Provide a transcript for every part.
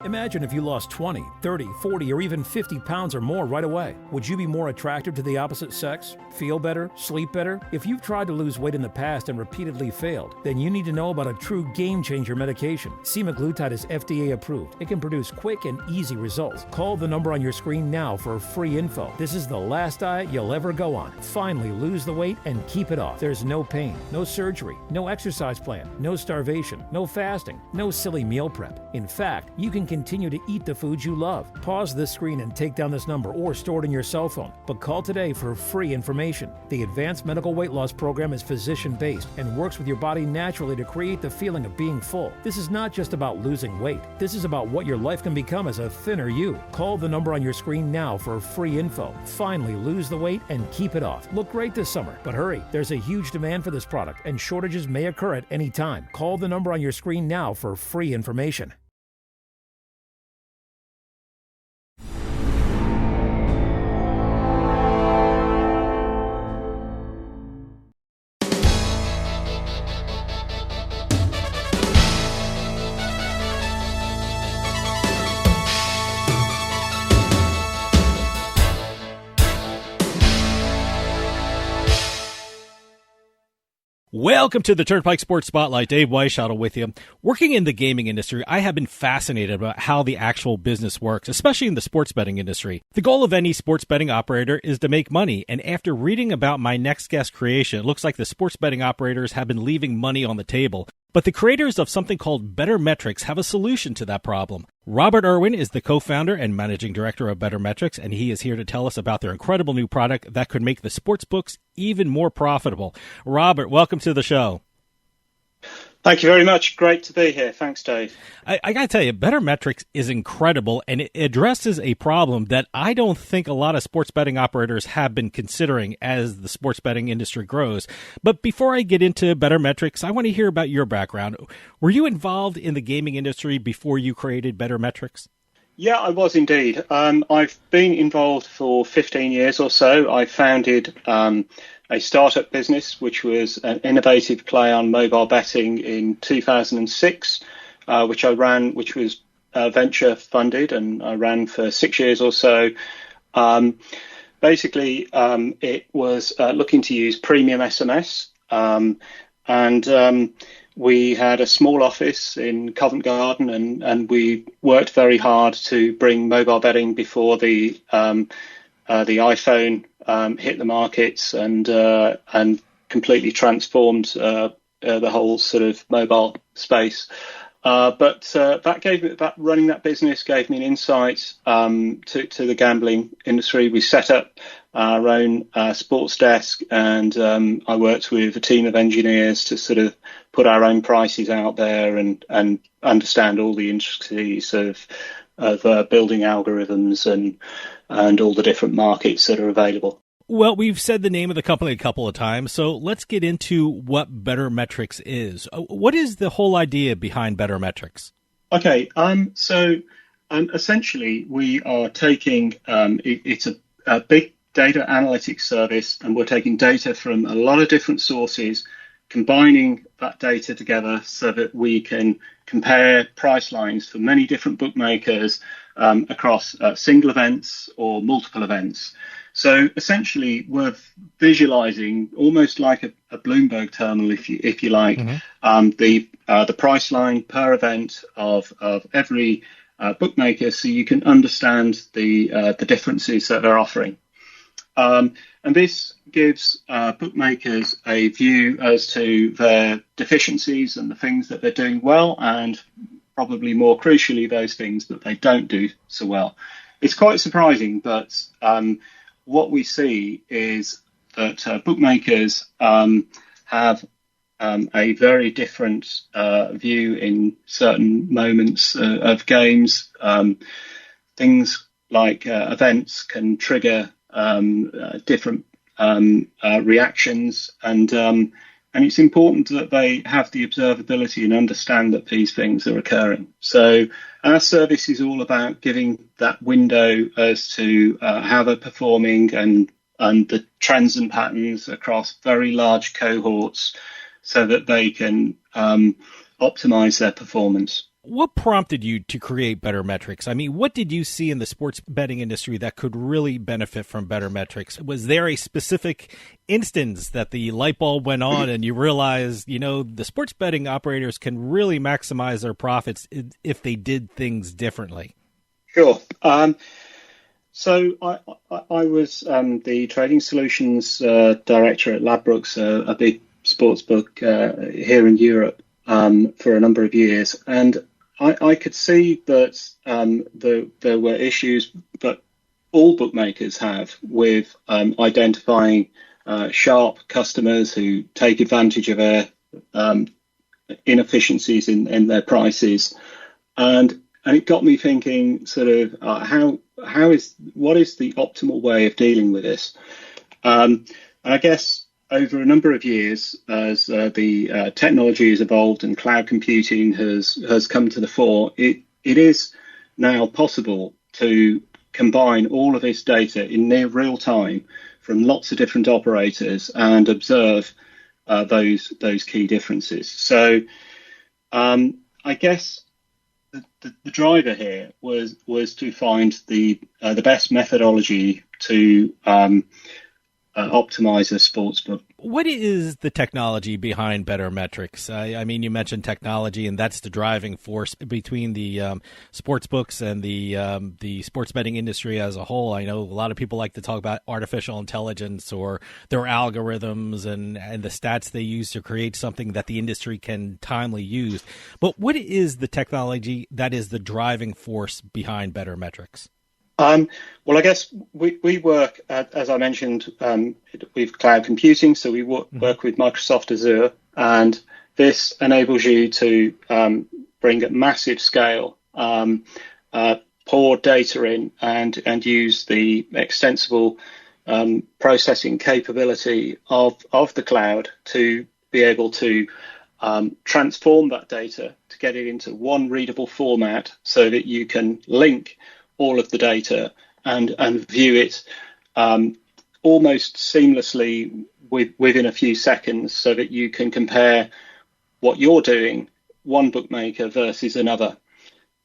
Imagine if you lost 20, 30, 40, or even 50 pounds or more right away. Would you be more attractive to the opposite sex? Feel better? Sleep better? If you've tried to lose weight in the past and repeatedly failed, then you need to know about a true game-changer medication. Semaglutide is FDA approved. It can produce quick and easy results. Call the number on your screen now for free info. This is the last diet you'll ever go on. Finally lose the weight and keep it off. There's no pain, no surgery, no exercise plan, no starvation, no fasting, no silly meal prep. In fact, you can continue to eat the foods you love. Pause this screen and take down this number or store it in your cell phone. But call today for free information. The Advanced Medical Weight Loss Program is physician-based and works with your body naturally to create the feeling of being full. This is not just about losing weight. This is about what your life can become as a thinner you. Call the number on your screen now for free info. Finally lose the weight and keep it off. Look great this summer, but hurry. There's a huge demand for this product and shortages may occur at any time. Call the number on your screen now for free information. Welcome to the Turnpike Sports Spotlight. Dave Weishottle with you. Working in the gaming industry, I have been fascinated about how the actual business works, especially in the sports betting industry. The goal of any sports betting operator is to make money, and after reading about my next guest creation, it looks like the sports betting operators have been leaving money on the table. But the creators of something called Bettormetrics have a solution to that problem. Robert Urwin is the co-founder and managing director of Bettormetrics, and he is here to tell us about their incredible new product that could make the sports books even more profitable. Robert, welcome to the show. Thank you very much. Great to be here. Thanks, Dave. I got to tell you, Bettormetrics is incredible, and it addresses a problem that I don't think a lot of sports betting operators have been considering as the sports betting industry grows. But before I get into Bettormetrics, I want to hear about your background. Were you involved in the gaming industry before you created Bettormetrics? Yeah, I was indeed. I've been involved for 15 years or so. I founded a startup business, which was an innovative play on mobile betting in 2006, which I ran, which was venture funded, and I ran for 6 years or so. Basically, it was looking to use premium SMS, and we had a small office in Covent Garden, and we worked very hard to bring mobile betting before the iPhone hit the markets and completely transformed the whole sort of mobile space. But that running that business gave me an insight to the gambling industry. We set up our own sports desk, and I worked with a team of engineers to sort of put our own prices out there and understand all the intricacies of building algorithms and all the different markets that are available. Well, we've said the name of the company a couple of times, so let's get into what Bettormetrics is. What is the whole idea behind Bettormetrics? Okay, so essentially we are taking, it's a big data analytics service, and we're taking data from a lot of different sources, combining that data together so that we can compare price lines for many different bookmakers across single events or multiple events. So essentially, we're visualizing almost like a Bloomberg terminal, if you like, the price line per event of every bookmaker, so you can understand the differences that they're offering. And this gives bookmakers a view as to their deficiencies and the things that they're doing well, and probably more crucially, those things that they don't do so well. It's quite surprising, but what we see is that bookmakers have a very different view in certain moments of games. Things like events can trigger different reactions, and it's important that they have the observability and understand that these things are occurring. So our service is all about giving that window as to how they're performing and the trends and patterns across very large cohorts, so that they can optimize their performance. What prompted you to create Bettormetrics? I mean, what did you see in the sports betting industry that could really benefit from Bettormetrics? Was there a specific instance that the light bulb went on and you realized, the sports betting operators can really maximize their profits if they did things differently? Sure. So I was the trading solutions director at Ladbrokes, a big sports book here in Europe, for a number of years, and I could see that there were issues that all bookmakers have with identifying sharp customers who take advantage of their inefficiencies in their prices, and it got me thinking, sort of, what is the optimal way of dealing with this? And I guess over a number of years, as the technology has evolved and cloud computing has come to the fore, it is now possible to combine all of this data in near real time from lots of different operators and observe those key differences. So I guess the driver here was to find the best methodology to optimize a sportsbook. What is the technology behind Bettormetrics? I mean, you mentioned technology, and that's the driving force between the sports books and the sports betting industry as a whole. I know a lot of people like to talk about artificial intelligence or their algorithms and the stats they use to create something that the industry can timely use. But what is the technology that is the driving force behind Bettormetrics? Well, I guess we work, as I mentioned, with cloud computing. So we work with Microsoft Azure, and this enables you to bring at massive scale, pour data in, and use the extensible processing capability of the cloud to be able to transform that data to get it into one readable format so that you can link all of the data and view it almost seamlessly within a few seconds, so that you can compare what you're doing, one bookmaker versus another.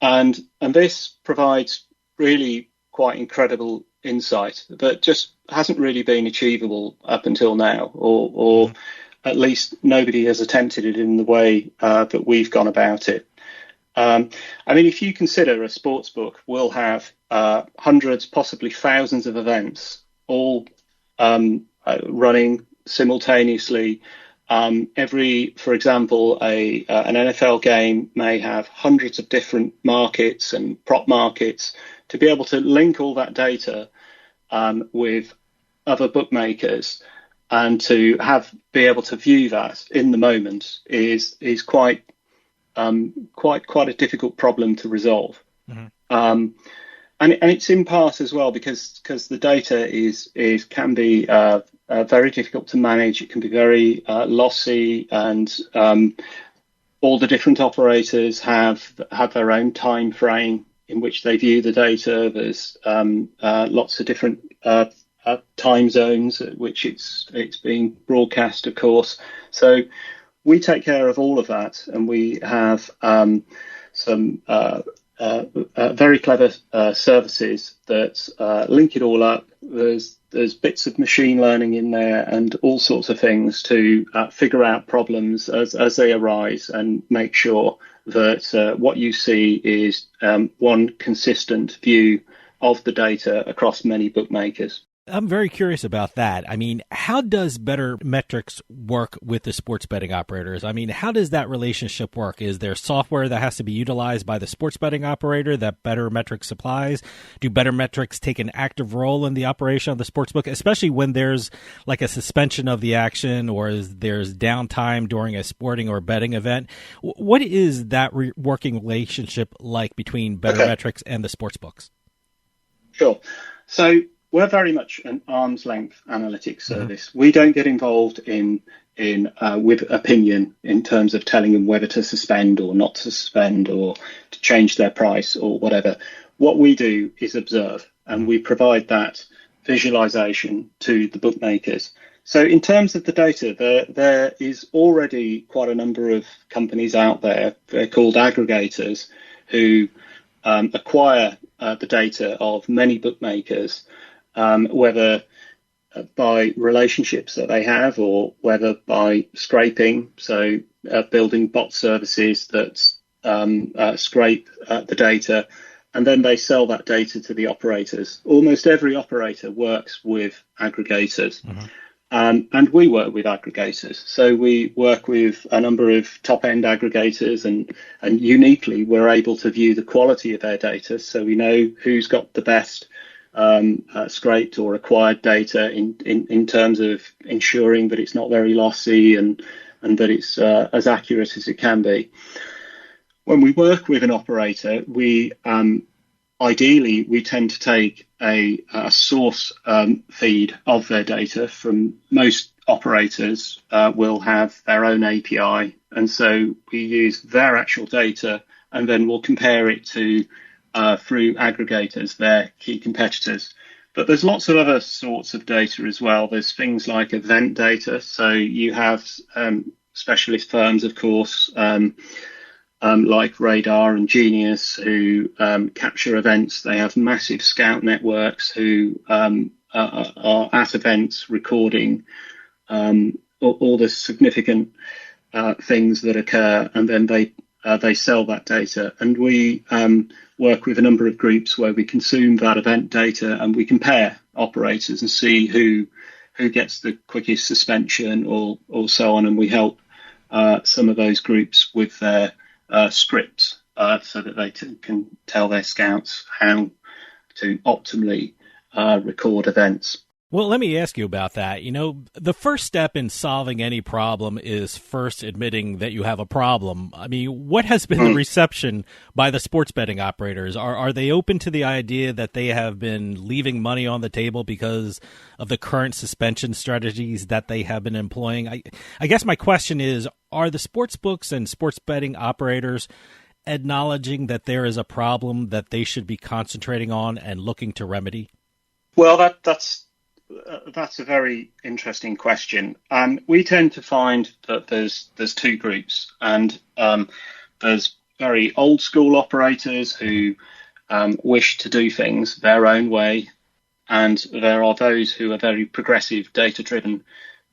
And this provides really quite incredible insight that just hasn't really been achievable up until now, or at least nobody has attempted it in the way that we've gone about it. I mean, if you consider a sports book will have hundreds, possibly thousands of events, all running simultaneously. For example, an NFL game may have hundreds of different markets and prop markets. To be able to link all that data with other bookmakers and to be able to view that in the moment is quite a difficult problem to resolve. Mm-hmm. And it's in part as well because the data can be very difficult to manage. It can be very lossy, and all the different operators have their own time frame in which they view the data. There's lots of different time zones at which it's being broadcast, of course. So we take care of all of that, and we have some very clever services that link it all up. There's bits of machine learning in there and all sorts of things to figure out problems as they arise and make sure that what you see is one consistent view of the data across many bookmakers. I'm very curious about that. I mean, how does Bettormetrics work with the sports betting operators? I mean, how does that relationship work? Is there software that has to be utilized by the sports betting operator that Bettormetrics supplies? Do Bettormetrics take an active role in the operation of the sportsbook, especially when there's like a suspension of the action or there's downtime during a sporting or betting event? What is that working relationship like between Bettormetrics and the sportsbooks? Sure. So we're very much an arm's length analytics service. Mm-hmm. We don't get involved in with opinion in terms of telling them whether to suspend or not to suspend or to change their price or whatever. What we do is observe, and we provide that visualization to the bookmakers So in terms of the data, there is already quite a number of companies out there. They're called aggregators who acquire the data of many bookmakers, whether by relationships that they have or whether by scraping, so building bot services that scrape the data, and then they sell that data to the operators. Almost every operator works with aggregators. Mm-hmm. And we work with aggregators. So we work with a number of top-end aggregators, and uniquely, we're able to view the quality of their data. So we know who's got the best scraped or acquired data in terms of ensuring that it's not very lossy and that it's as accurate as it can be. When we work with an operator, we ideally, we tend to take a source feed of their data. From most operators will have their own API, and so we use their actual data, and then we'll compare it to through aggregators, their key competitors. But there's lots of other sorts of data as well. There's things like event data. So you have specialist firms, of course, like Radar and Genius, who capture events. They have massive scout networks who are at events recording all the significant things that occur, and then they sell that data. And we work with a number of groups where we consume that event data, and we compare operators and see who gets the quickest suspension or so on, and we help some of those groups with their scripts so that they can tell their scouts how to optimally record events. Well, let me ask you about that. You know, the first step in solving any problem is first admitting that you have a problem. I mean, what has been the reception by the sports betting operators? Are they open to the idea that they have been leaving money on the table because of the current suspension strategies that they have been employing? I guess my question is, are the sports books and sports betting operators acknowledging that there is a problem that they should be concentrating on and looking to remedy? Well, that's a very interesting question. We tend to find that there's two groups, and there's very old school operators who wish to do things their own way, and there are those who are very progressive, data-driven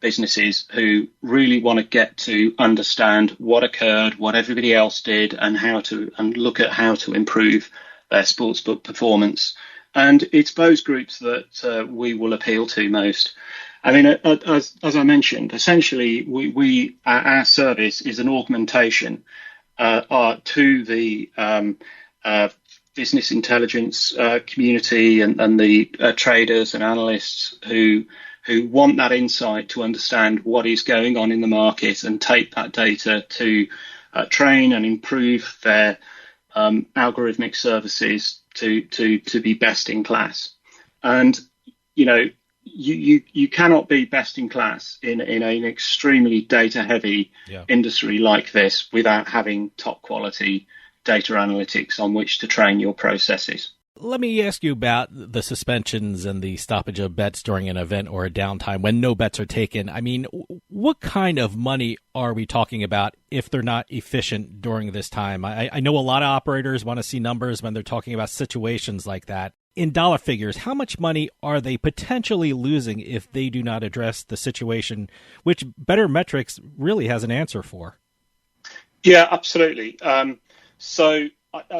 businesses who really want to get to understand what occurred, what everybody else did, and look at how to improve their sportsbook performance. And it's those groups that we will appeal to most. I mean, as I mentioned, essentially, our service is an augmentation to the business intelligence community and the traders and analysts who want that insight to understand what is going on in the market and take that data to train and improve their algorithmic services to be best in class. And you know, you cannot be best in class in an extremely data heavy industry like this without having top quality data analytics on which to train your processes. Let me ask you about the suspensions and the stoppage of bets during an event or a downtime when no bets are taken. I mean, what kind of money are we talking about if they're not efficient during this time? I know a lot of operators want to see numbers when they're talking about situations like that. In dollar figures, how much money are they potentially losing if they do not address the situation, which Bettormetrics really has an answer for? Yeah, absolutely. So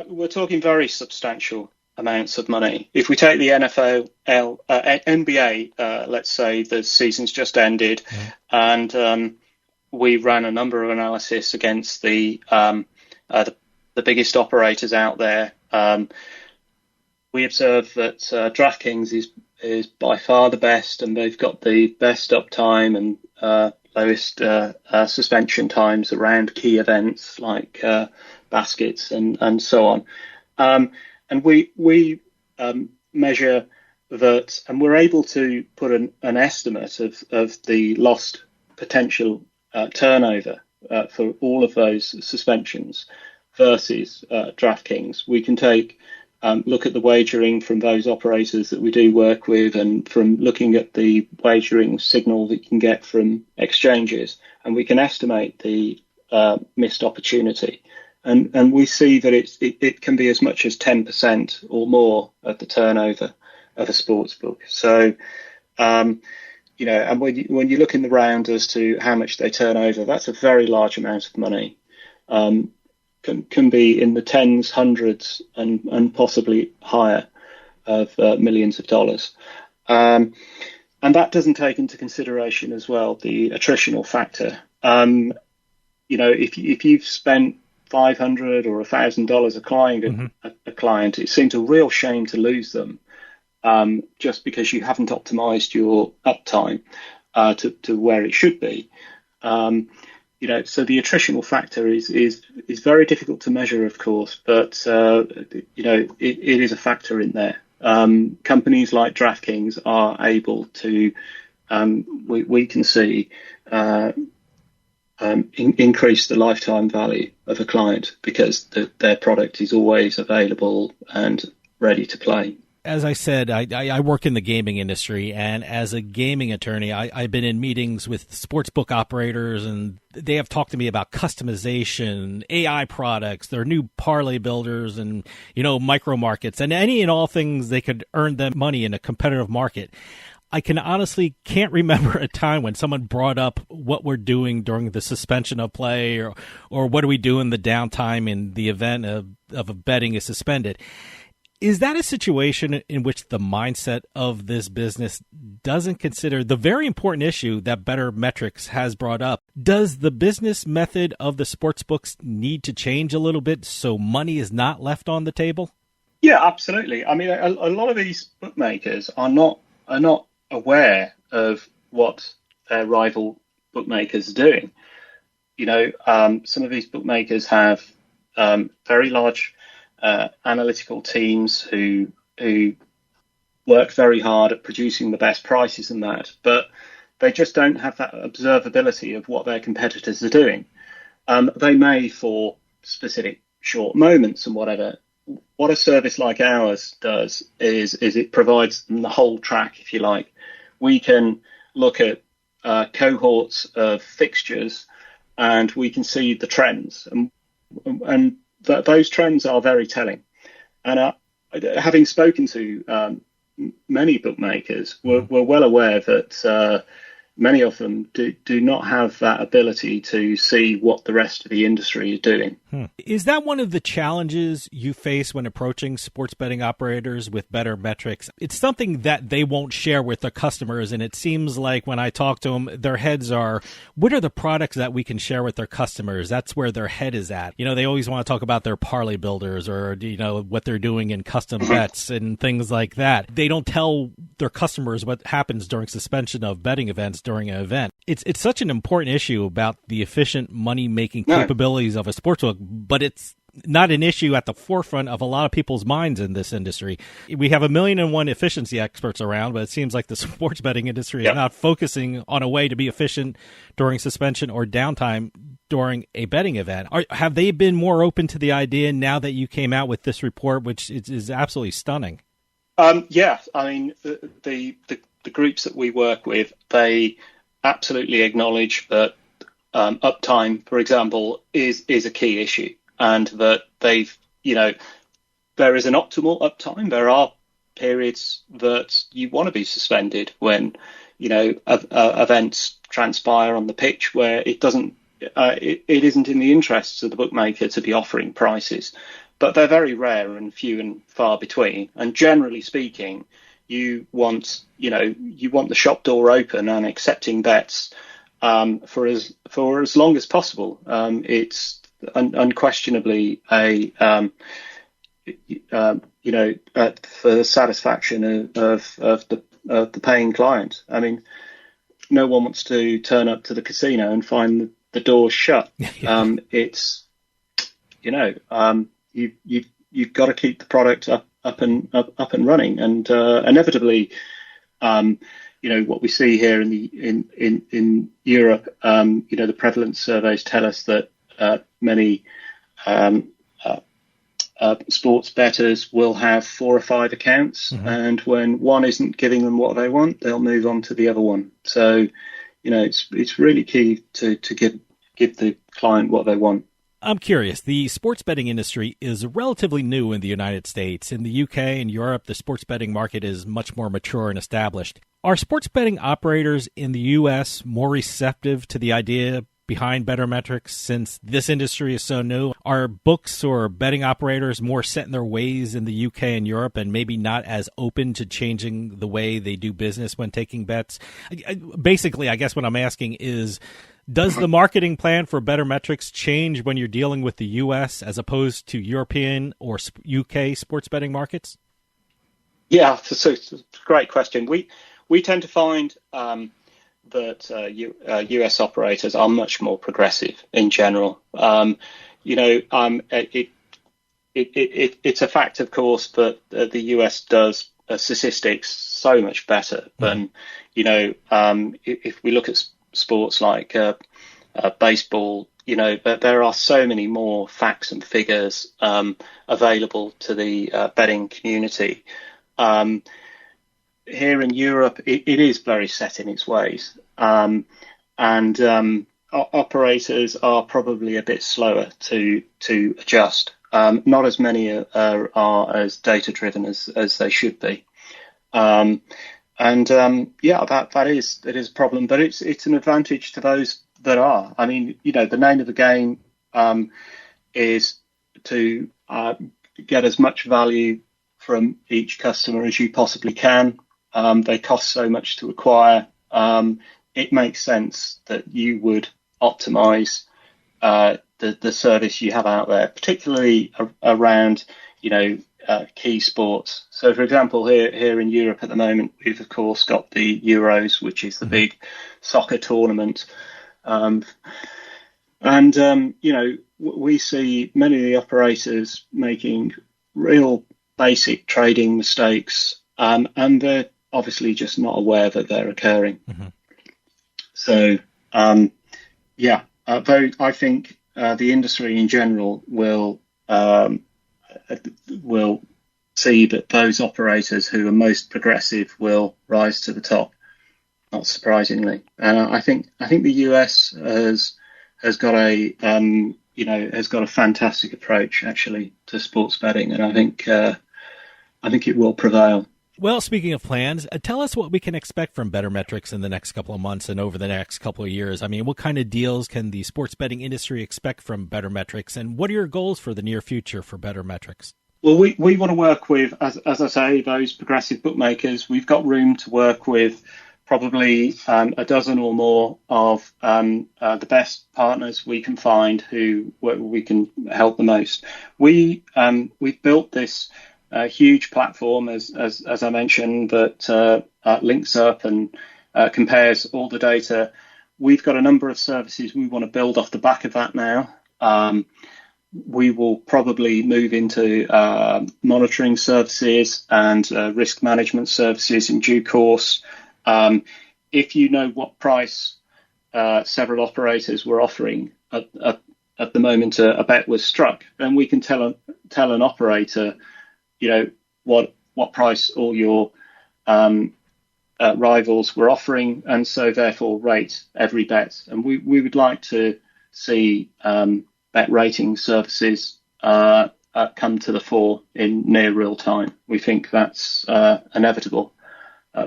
we're talking very substantial amounts of money. If we take the NBA, let's say the season's just ended, and we ran a number of analysis against the biggest operators out there. We observed that DraftKings is by far the best, and they've got the best uptime and lowest suspension times around key events like baskets and so on. And we measure that, and we're able to put an estimate of the lost potential turnover for all of those suspensions versus DraftKings. We can take look at the wagering from those operators that we do work with, and from looking at the wagering signal that you can get from exchanges, and we can estimate the missed opportunity. And we see that it can be as much as 10% or more of the turnover of a sports book. So, and when you look in the round as to how much they turn over, that's a very large amount of money. Can be in the tens, hundreds, and possibly higher of millions of dollars. And that doesn't take into consideration as well the attritional factor. If you've spent $500 or $1,000 acquiring a client, it seems a real shame to lose them just because you haven't optimized your uptime to where it should be. So the attritional factor is very difficult to measure, of course, but it is a factor in there. Companies like DraftKings are able to, we can see, increase the lifetime value of a client because their product is always available and ready to play. As I said, I work in the gaming industry, and as a gaming attorney, I've been in meetings with sportsbook operators, and they have talked to me about customization, AI products, their new parlay builders, and micro markets, and any and all things they could earn them money in a competitive market. I can honestly can't remember a time when someone brought up what we're doing during the suspension of play, or what do we do in the downtime in the event of a betting is suspended. Is that a situation in which the mindset of this business doesn't consider the very important issue that Bettormetrics has brought up? Does the business method of the sports books need to change a little bit so money is not left on the table? Yeah, absolutely. I mean, a lot of these bookmakers are not aware of what their rival bookmakers are doing. Some of these bookmakers have very large analytical teams who work very hard at producing the best prices and that, but they just don't have that observability of what their competitors are doing. They may, for specific short moments and whatever. What a service like ours does is it provides them the whole track, if you like. We can look at cohorts of fixtures, and we can see the trends, and those trends are very telling. And having spoken to many bookmakers, we're well aware that many of them do not have that ability to see what the rest of the industry is doing. Is that one of the challenges you face when approaching sports betting operators with Bettormetrics? It's something that they won't share with their customers, and it seems like when I talk to them, their heads are, what are the products that we can share with their customers? That's where their head is at. They always want to talk about their parlay builders or, what they're doing in custom bets and things like that. They don't tell their customers what happens during suspension of betting events during an event. It's such an important issue about the efficient money-making capabilities of a sportsbook, but it's not an issue at the forefront of a lot of people's minds in this industry. We have 1,000,001 efficiency experts around, but it seems like the sports betting industry is not focusing on a way to be efficient during suspension or downtime during a betting event. Have they been more open to the idea now that you came out with this report, which is absolutely stunning? I mean, the groups that we work with, they absolutely acknowledge that uptime, for example, is a key issue, and that there is an optimal uptime. There are periods that you want to be suspended when events transpire on the pitch where it doesn't it isn't in the interests of the bookmaker to be offering prices, but they're very rare and few and far between. And generally speaking, you want the shop door open and accepting bets for as long as possible. It's unquestionably for the satisfaction of the paying client. I mean, no one wants to turn up to the casino and find the doors shut. It's you've got to keep the product up and running, and inevitably, what we see here in Europe, the prevalence surveys tell us that many sports bettors will have 4 or 5 accounts, and when one isn't giving them what they want, they'll move on to the other one. So, it's really key to give the client what they want. I'm curious. The sports betting industry is relatively new in the United States. In the UK and Europe, the sports betting market is much more mature and established. Are sports betting operators in the U.S. more receptive to the idea behind Bettormetrics since this industry is so new? Are books or betting operators more set in their ways in the UK and Europe and maybe not as open to changing the way they do business when taking bets? Basically, I guess what I'm asking is, does the marketing plan for Bettormetrics change when you're dealing with the U.S. as opposed to European or UK sports betting markets? Yeah, so it's a great question. We tend to find that US operators are much more progressive in general. It's a fact, of course, that the US does statistics so much better than, if we look at sports like baseball, there are so many more facts and figures available to the betting community. Here in Europe, it is very set in its ways, and operators are probably a bit slower to adjust. Not as many are as data driven as they should be. That is a problem, but it's an advantage to those that are. I mean, the name of the game is to get as much value from each customer as you possibly can. They cost so much to acquire. It makes sense that you would optimize the service you have out there, particularly around key sports. So, for example, here in Europe at the moment, we've of course got the Euros, which is the big soccer tournament, we see many of the operators making real basic trading mistakes, and they're obviously just not aware that they're occurring. So, I think the industry in general will see that those operators who are most progressive will rise to the top, not surprisingly. And I think the US has got a fantastic approach actually to sports betting, and I think it will prevail. Well, speaking of plans, tell us what we can expect from Bettormetrics in the next couple of months and over the next couple of years. I mean, what kind of deals can the sports betting industry expect from Bettormetrics, and what are your goals for the near future for Bettormetrics? Well, we want to work with, as I say, those progressive bookmakers. We've got room to work with probably a dozen or more of the best partners we can find who we can help the most. We've built this huge platform, as I mentioned, that links up and compares all the data. We've got a number of services we want to build off the back of that now. We will probably move into monitoring services and risk management services in due course. If you know what price several operators were offering at the moment a bet was struck, then we can tell an operator, what price all your rivals were offering, and so therefore rate every bet. And we would like to see bet rating services come to the fore in near real time. We think that's inevitable.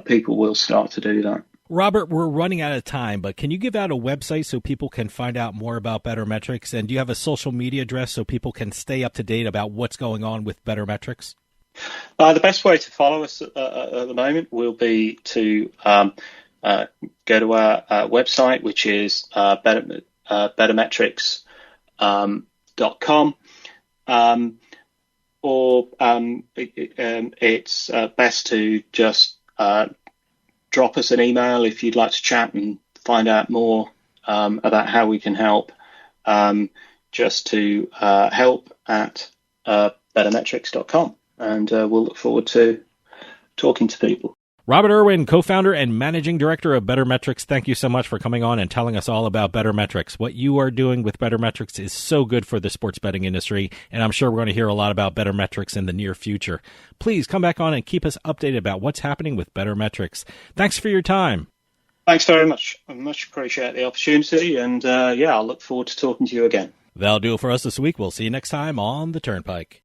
People will start to do that. Robert, we're running out of time, but can you give out a website so people can find out more about Bettormetrics? And do you have a social media address so people can stay up to date about what's going on with Bettormetrics? The best way to follow us at the moment will be to go to our website, which is bettormetrics.com, or it's best to just drop us an email if you'd like to chat and find out more about how we can help, just to help at bettormetrics.com. And we'll look forward to talking to people. Robert Urwin, co-founder and managing director of Bettormetrics, thank you so much for coming on and telling us all about Bettormetrics. What you are doing with Bettormetrics is so good for the sports betting industry, and I'm sure we're going to hear a lot about Bettormetrics in the near future. Please come back on and keep us updated about what's happening with Bettormetrics. Thanks for your time. Thanks very much. I much appreciate the opportunity, and I'll look forward to talking to you again. That'll do it for us this week. We'll see you next time on the Turnpike.